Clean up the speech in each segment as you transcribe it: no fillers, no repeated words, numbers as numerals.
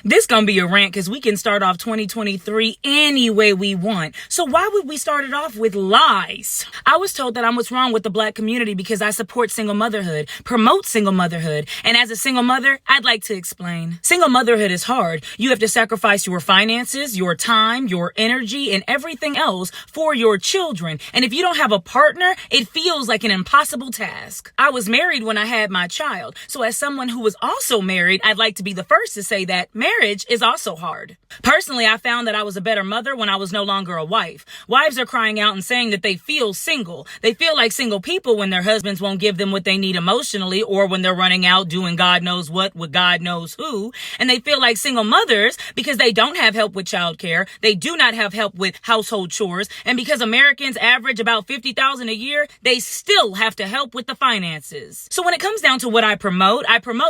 This gonna be a rant because we can start off 2023 any way we want. So why would we start it off with lies? I was told that I'm what's wrong with the Black community because I support single motherhood, promote single motherhood. And as a single mother, I'd like to explain. Single motherhood is hard. You have to sacrifice your finances, your time, your energy, and everything else for your children. And if you don't have a partner, it feels like an impossible task. I was married when I had my child. So as someone who was also married, I'd like to be the first to say that marriage is also hard. Personally, I found that I was a better mother when I was no longer a wife. Wives are crying out and saying that they feel single. They feel like single people when their husbands won't give them what they need emotionally, or when they're running out doing God knows what with God knows who. And they feel like single mothers because they don't have help with childcare. They do not have help with household chores. And because Americans average about $50,000 a year, they still have to help with the finances. So when it comes down to what I promote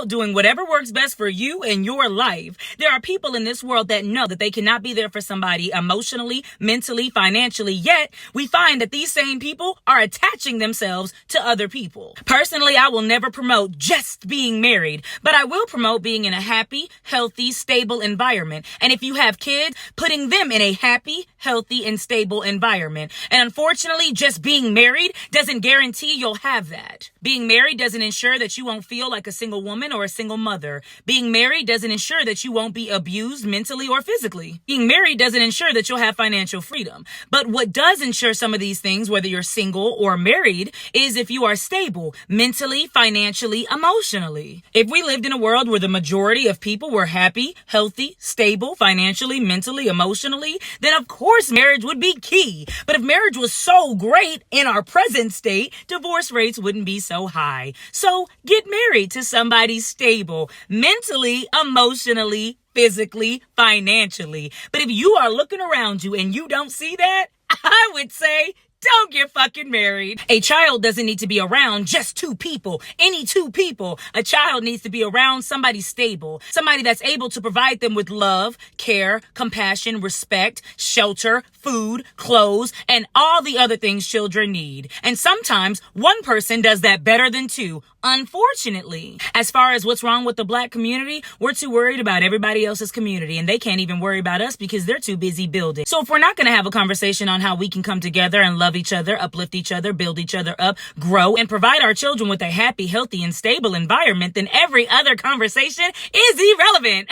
doing whatever works best for you and your life. There are people in this world that know that they cannot be there for somebody emotionally, mentally, financially, yet we find that these same people are attaching themselves to other people. Personally, I will never promote just being married, but I will promote being in a happy, healthy, stable environment. And if you have kids, putting them in a happy, healthy, and stable environment. And unfortunately, just being married doesn't guarantee you'll have that. Being married doesn't ensure that you won't feel like a single woman or a single mother. Being married doesn't ensure that you won't be abused mentally or physically. Being married doesn't ensure that you'll have financial freedom. But what does ensure some of these things, whether you're single or married, is if you are stable mentally, financially, emotionally. If we lived in a world where the majority of people were happy, healthy, stable, financially, mentally, emotionally, then of course marriage would be key. But if marriage was so great in our present state, divorce rates wouldn't be so high. So get married to somebody stable, mentally, emotionally, physically, financially. But if you are looking around you and you don't see that, I would say, don't get fucking married. A child doesn't need to be around just two people, any two people. A child needs to be around somebody stable, somebody that's able to provide them with love, care, compassion, respect, shelter, food, clothes, and all the other things children need. And sometimes one person does that better than two, unfortunately. As far as what's wrong with the Black community, we're too worried about everybody else's community, and they can't even worry about us because they're too busy building. So if we're not going to have a conversation on how we can come together and love each other, uplift each other, build each other up, grow, and provide our children with a happy, healthy, and stable environment, then every other conversation is irrelevant.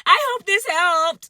I hope this helped.